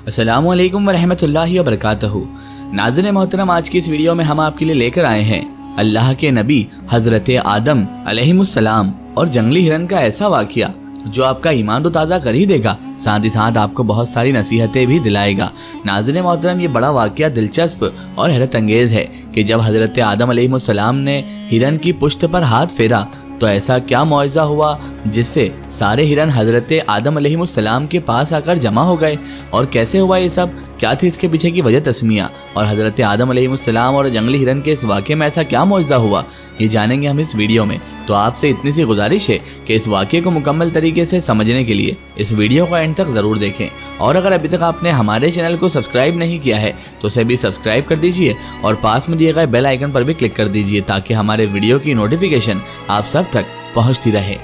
अस्सलामु अलैकुम वरहमतुल्लाहि वबरकातुहू। नाज़रीन मोहतरम, आज की इस वीडियो में हम आपके लिए लेकर आए हैं अल्लाह के नबी हज़रत आदम अलैहिमुस्सलाम और जंगली हिरन का ऐसा वाक़या जो आपका ईमान तो ताज़ा कर ही देगा, साथ ही साथ आपको बहुत सारी नसीहतें भी दिलाएगा। नाज़रीन मोहतरम, ये बड़ा वाक़या दिलचस्प और हैरत अंगेज़ है कि जब हज़रत आदम अलैहिस्सलाम ने हिरन की पुश्त पर हाथ फेरा तो ऐसा क्या मौजज़ा हुआ जिससे सारे हिरन हज़रत आदम अलैहिस्सलाम के पास आकर जमा हो गए। और कैसे हुआ ये सब, क्या थी इसके पीछे की वजह तस्मिया, और हज़रत आदम अलैहिस्सलाम और जंगली हिरन के इस वाक़े में ऐसा क्या मौजज़ा हुआ, ये जानेंगे हम इस वीडियो में। तो आपसे इतनी सी गुजारिश है कि इस वाक़े को मुकम्मल तरीके से समझने के लिए इस वीडियो को एंड तक ज़रूर देखें। और अगर अभी तक आपने हमारे चैनल को सब्सक्राइब नहीं किया है तो उसे भी सब्सक्राइब कर दीजिए और पास में दिए गए बेल आइकन पर भी क्लिक कर दीजिए ताकि हमारे वीडियो की नोटिफिकेशन आप सब तक पहुँचती रहे।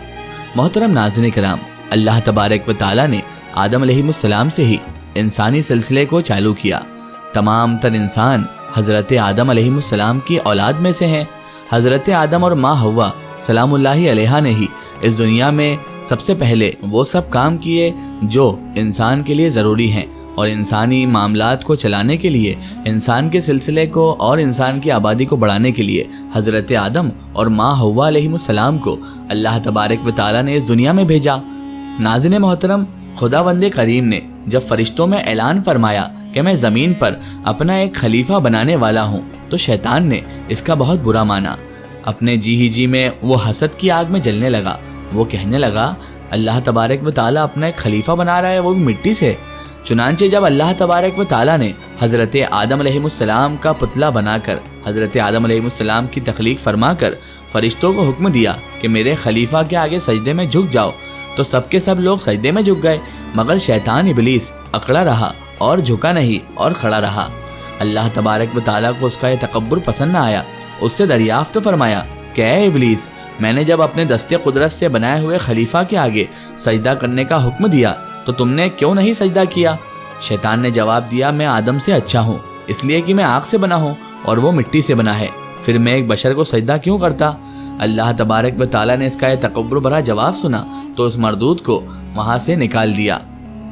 मोहतरम नाज़रीन किराम, अल्लाह तबारक व तआला ने आदम अलैहिस्सलाम से ही इंसानी सिलसिले को चालू किया। तमाम तर इंसान हज़रत आदम अलैहिस्सलाम की औलाद में से हैं। हज़रत आदम और माँ हव्वा सलामुल्लाहि अलैहा ने ही इस दुनिया में सबसे पहले वो सब काम किए जो इंसान के लिए ज़रूरी हैं, और इंसानी मामलात को चलाने के लिए, इंसान के सिलसिले को और इंसान की आबादी को बढ़ाने के लिए हज़रत आदम और माँ हव्वा अलैहिस्सलाम को अल्लाह तबारक व तआला ने इस दुनिया में भेजा। नाज़रीन मोहतरम, खुदावंद करीम ने जब फरिश्तों में ऐलान फरमाया कि मैं ज़मीन पर अपना एक खलीफा बनाने वाला हूँ तो शैतान ने इसका बहुत बुरा माना। अपने जी में वो हसद की आग में जलने लगा। वो कहने लगा, अल्लाह तबारक व तआला अपना एक खलीफा बना रहा है, वो भी मिट्टी से। चुनांचे जब अल्लाह तबारक व तआला ने हज़रत आदम अलैहिस्सलाम का पुतला बनाकर हज़रत आदम अलैहिस्सलाम की तख्लीक फरमाकर फरिश्तों को हुक्म दिया कि मेरे खलीफा के आगे सजदे में झुक जाओ, तो सबके सब लोग सजदे में झुक गए, मगर शैतान इब्लीस अकड़ा रहा और झुका नहीं और खड़ा रहा। अल्लाह तबारक व तआला को उसका ये तकब्बुर पसंद न आया। उससे दरियाफ्त फरमाया कि ऐ इब्लीस, मैंने जब अपने दस्ते कुदरत से बनाए हुए खलीफा के आगे सजदा करने का हुक्म दिया तो तुमने क्यों नहीं सजदा किया? शैतान ने जवाब दिया, मैं आदम से अच्छा हूँ इसलिए कि मैं आग से बना हूँ और वो मिट्टी से बना है, फिर मैं एक बशर को सजदा क्यों करता? अल्लाह तबारक व तआला ने इसका ये तकब्बुर भरा जवाब सुना तो उस मरदूद को वहाँ से निकाल दिया।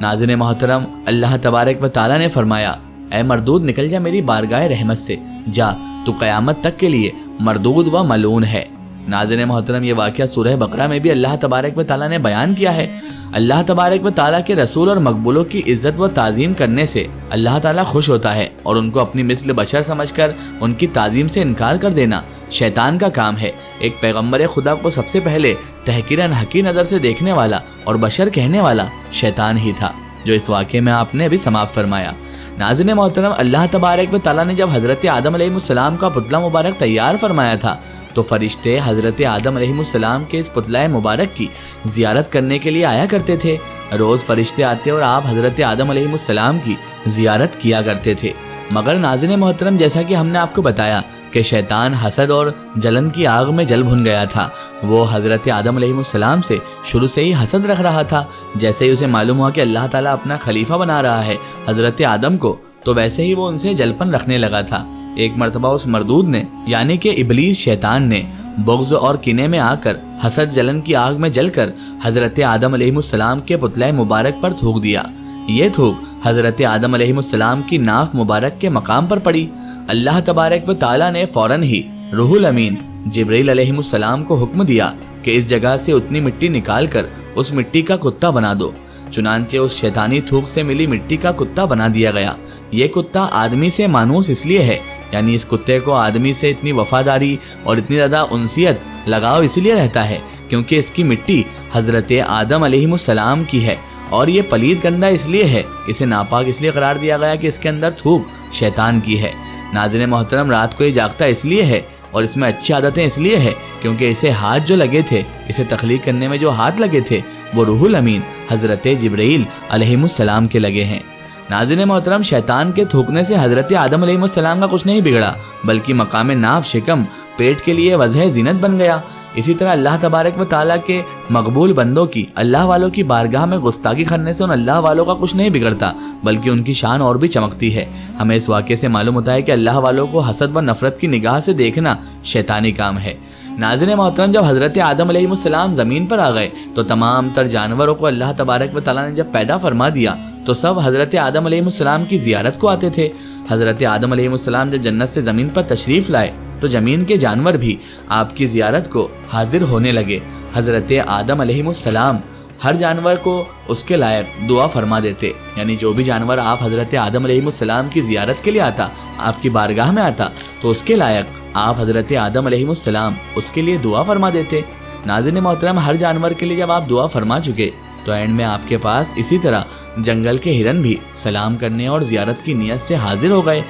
नाज़रीन मोहतरम, अल्लाह तबारक व तआला ने फरमाया, ऐ मरदूद निकल जा मेरी बारगाह रहमत से, जा तू क़यामत तक के लिए मरदूद व मलून है। नाज़रीन मोहतरम, ये वाक़या सूरह बकरा में भी अल्लाह तबारक व तआला ने बयान किया है। अल्लाह तबारक व तआला के रसूल और मकबूलों की इज़्ज़त व ताज़ीम करने से अल्लाह ताला खुश होता है, और उनको अपनी मिस्ल बशर समझकर उनकी ताज़ीम से इनकार कर देना शैतान का काम है। एक पैगम्बर खुदा को सबसे पहले तहकीरन हकी नज़र से देखने वाला और बशर कहने वाला शैतान ही था, जो इस वाक़े में आपने अभी समाप्त फरमाया। नाज़रीन मोहतरम, अल्लाह तबारक व तआला ने जब हज़रत आदम अलैहिस्सलाम का पुतला मुबारक तैयार फरमाया था तो फरिश्ते हज़रत आदम अलैहिस्सलाम के इस पुतला मुबारक की ज़ियारत करने के लिए आया करते थे। रोज़ फरिश्ते आते और आप हज़रत आदम अलैहिस्सलाम की ज़ियारत किया करते थे। मगर नाज़रीन मोहतरम, जैसा कि हमने आपको बताया कि शैतान हसद और जलन की आग में जल भुन गया था। वो हज़रत आदम अलैहिस्सलाम से शुरू से ही हसद रख रहा था। जैसे ही उसे मालूम हुआ कि अल्लाह ताला अपना खलीफा बना रहा है हज़रत आदम को, तो वैसे ही वो उनसे जलपन रखने लगा था। एक मर्तबा उस मरदूद ने यानी कि इब्लीस शैतान ने बुग़्ज़ और किने में आकर हसद जलन की आग में जलकर हज़रत आदम अलैहिस्सलाम के पुतला मुबारक पर थूक दिया। ये थूक हज़रत आदम अलैहिस्सलाम की नाफ मुबारक के मकाम पर पड़ी। अल्लाह तबारक व तआला ने फ़ौरन ही रूहुल अमीन जिब्रील अलैहिस्सलाम को हुक्म दिया कि इस जगह से उतनी मिट्टी निकाल कर उस मिट्टी का कुत्ता बना दो। चुनांचे उस शैतानी थूक से मिली मिट्टी का कुत्ता बना दिया गया। ये कुत्ता आदमी से मानूस इसलिए है, यानी इस कुत्ते को आदमी से इतनी वफादारी और इतनी ज़्यादा उनसियत लगाव इसलिए रहता है क्योंकि इसकी मिट्टी हज़रत आदम अलैहिस्सलाम की है, और ये पलीद गंदा इसलिए है, इसे नापाक इसलिए करार दिया गया कि इसके अंदर थूक शैतान की है। नाज़रीन मोहतरम, रात को ये जागता इसलिए है और इसमें अच्छी आदतें इसलिए है क्योंकि इसे हाथ जो लगे थे, इसे तख्लीक करने में जो हाथ लगे थे, वो रूहुल अमीन हज़रत जिब्रील अलैहिस्सलाम के लगे हैं। नाज़रीन मोहतरम, शैतान के थूकने से हज़रत आदम अलैहिस्सलाम का कुछ नहीं बिगड़ा, बल्कि मकाम नाफ शिकम पेट के लिए वजह ज़ीनत बन गया। इसी तरह अल्लाह तबारक व तआला के मकबूल बंदों की अल्लाह वालों की बारगाह में गुस्ताखी करने से उन अल्लाह वालों का कुछ नहीं बिगड़ता, बल्कि उनकी शान और भी चमकती है। हमें इस वाक़े से मालूम होता है कि अल्लाह वालों को हसद व नफ़रत की निगाह से देखना शैतानी काम है। नाज़रीन मोहतरम, जब हज़रत आदम अलैहिस्सलाम ज़मीन पर आ गए तो तमाम तर जानवरों को अल्लाह तबारक व तआला ने जब पैदा फरमा दिया تو سب حضرت آدم علیہ السلام کی زیارت کو آتے تھے۔ حضرت آدم علیہ السلام جب جنت سے زمین پر تشریف لائے تو زمین کے جانور بھی آپ کی زیارت کو حاضر ہونے لگے۔ حضرت آدم علیہ السلام ہر جانور کو اس کے لائق دعا فرما دیتے، یعنی جو بھی جانور آپ حضرت آدم علیہ السلام کی زیارت کے لیے آتا، آپ کی بارگاہ میں آتا، تو اس کے لائق آپ حضرت آدم علیہ السلام اس کے لیے دعا فرما دیتے۔ ناظرین محترم، ہر جانور کے لیے جب آپ دعا فرما چکے تو اینڈ میں آپ کے پاس اسی طرح جنگل کے ہرن بھی سلام کرنے اور زیارت کی نیت سے حاضر ہو گئے۔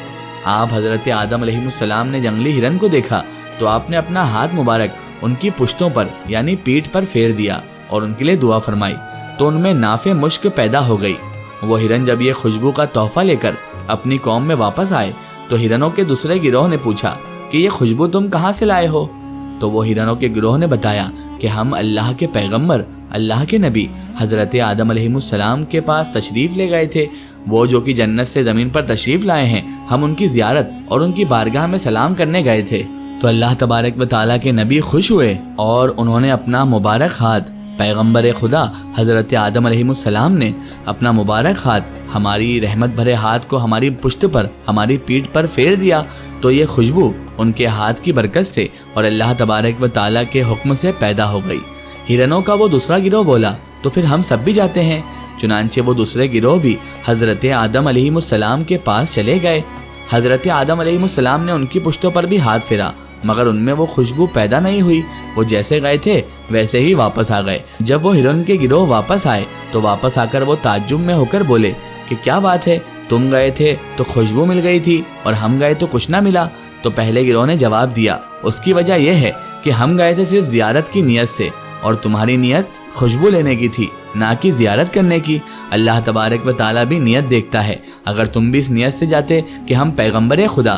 آپ حضرت آدم علیہ السلام نے جنگلی ہرن کو دیکھا تو آپ نے اپنا ہاتھ مبارک ان کی پشتوں پر یعنی پیٹھ پر پھیر دیا اور ان کے لیے دعا فرمائی، تو ان میں نافع مشک پیدا ہو گئی۔ وہ ہرن جب یہ خوشبو کا تحفہ لے کر اپنی قوم میں واپس آئے تو ہرنوں کے دوسرے گروہ نے پوچھا کہ یہ خوشبو تم کہاں سے لائے ہو؟ تو وہ ہرنوں کے گروہ نے بتایا کہ ہم اللہ کے پیغمبر، اللہ کے نبی حضرت آدم علیہ السلام کے پاس تشریف لے گئے تھے۔ وہ جو کہ جنت سے زمین پر تشریف لائے ہیں، ہم ان کی زیارت اور ان کی بارگاہ میں سلام کرنے گئے تھے۔ تو اللہ تبارک و تعالیٰ کے نبی خوش ہوئے اور انہوں نے اپنا مبارک ہاتھ، پیغمبر خدا حضرت آدم علیہ السلام نے اپنا مبارک ہاتھ، ہماری رحمت بھرے ہاتھ کو ہماری پشت پر، ہماری پیٹھ پر پھیر دیا، تو یہ خوشبو ان کے ہاتھ کی برکت سے اور اللہ تبارک و تعالیٰ کے حکم سے پیدا ہو گئی۔ ہرنوں کا وہ دوسرا گروہ بولا تو پھر ہم سب بھی جاتے ہیں۔ چنانچہ وہ دوسرے گروہ بھی حضرت آدم علیہ السلام کے پاس چلے گئے۔ حضرت آدم علیہ السلام نے ان کی پشتوں پر بھی ہاتھ پھیرا، مگر ان میں وہ خوشبو پیدا نہیں ہوئی۔ وہ جیسے گئے تھے ویسے ہی واپس آ گئے۔ جب وہ ہرن کے گروہ واپس آئے تو واپس آ کر وہ تعجب میں ہو کر بولے کہ کیا بات ہے، تم گئے تھے تو خوشبو مل گئی تھی اور ہم گئے تو کچھ نہ ملا؟ تو پہلے گروہ نے جواب دیا، اس کی وجہ یہ ہے کہ ہم گئے تھے صرف زیارت کی نیت سے اور تمہاری نیت خوشبو لینے کی تھی، نہ کہ زیارت کرنے کی۔ اللہ تبارک و تعالیٰ بھی نیت دیکھتا ہے۔ اگر تم بھی اس نیت سے جاتے کہ ہم پیغمبر خدا،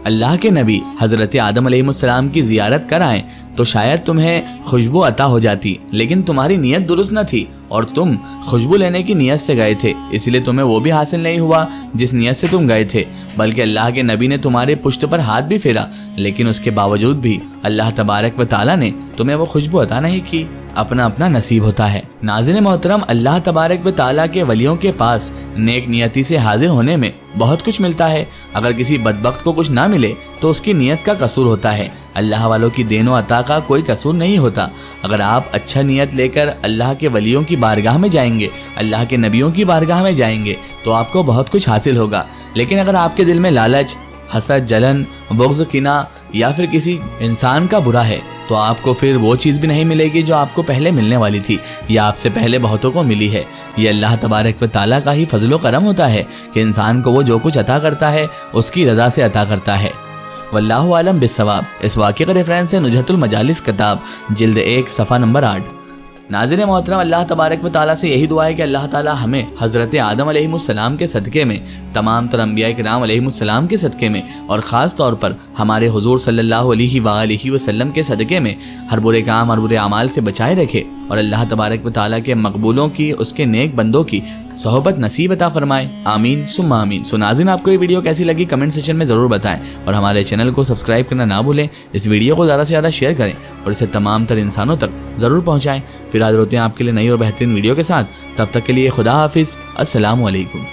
اللہ کے نبی حضرت آدم علیہ السلام کی زیارت کر آئیں تو شاید تمہیں خوشبو عطا ہو جاتی، لیکن تمہاری نیت درست نہ تھی اور تم خوشبو لینے کی نیت سے گئے تھے، اس لیے تمہیں وہ بھی حاصل نہیں ہوا جس نیت سے تم گئے تھے، بلکہ اللہ کے نبی نے تمہارے پشت پر ہاتھ بھی پھیرا، لیکن اس کے باوجود بھی اللہ تبارک و تعالیٰ نے تمہیں وہ خوشبو عطا نہیں کی۔ اپنا اپنا نصیب ہوتا ہے۔ ناظرین محترم، اللہ تبارک و تعالیٰ کے ولیوں کے پاس نیک نیتی سے حاضر ہونے میں بہت کچھ ملتا ہے۔ اگر کسی بدبخت کو کچھ نہ ملے تو اس کی نیت کا قصور ہوتا ہے، اللہ والوں کی دین و عطا کا کوئی قصور نہیں ہوتا۔ اگر آپ اچھا نیت لے کر اللہ کے ولیوں کی بارگاہ میں جائیں گے، اللہ کے نبیوں کی بارگاہ میں جائیں گے تو آپ کو بہت کچھ حاصل ہوگا۔ لیکن اگر آپ کے دل میں لالچ، حسد، جلن، بغض، کینہ یا پھر کسی انسان کا برا ہے تو آپ کو پھر وہ چیز بھی نہیں ملے گی جو آپ کو پہلے ملنے والی تھی یا آپ سے پہلے بہتوں کو ملی ہے۔ یہ اللہ تبارک و تعالیٰ کا ہی فضل و کرم ہوتا ہے کہ انسان کو وہ جو کچھ عطا کرتا ہے اس کی رضا سے عطا کرتا ہے۔ واللہ عالم بالصواب۔ اس واقعے کا ریفرنس ہے نجہۃ المجالس کتاب جلد 1 صفحہ نمبر 8۔ ناظرین محترم، اللہ تبارک و تعالیٰ سے یہی دعا ہے کہ اللہ تعالیٰ ہمیں حضرت آدم علیہ السلام کے صدقے میں، تمام تر انبیاء کرام علیہ السلام کے صدقے میں اور خاص طور پر ہمارے حضور صلی اللہ علیہ وآلہ وسلم کے صدقے میں ہر برے کام اور برے اعمال سے بچائے رکھے اور اللہ تبارک و تعالیٰ کے مقبولوں کی، اس کے نیک بندوں کی صحبت نصیب عطا فرمائے، آمین ثم آمین۔ سو ناظرین، آپ کو یہ ویڈیو کیسی لگی کمنٹ سیکشن میں ضرور بتائیں اور ہمارے چینل کو سبسکرائب کرنا نہ بھولیں۔ اس ویڈیو کو زیادہ سے زیادہ شیئر کریں اور اسے تمام تر انسانوں تک ضرور پہنچائیں۔ پھر حاضر ہوتے ہیں آپ کے لیے نئی اور بہترین ویڈیو کے ساتھ، تب تک کے لیے خدا حافظ، السلام علیکم۔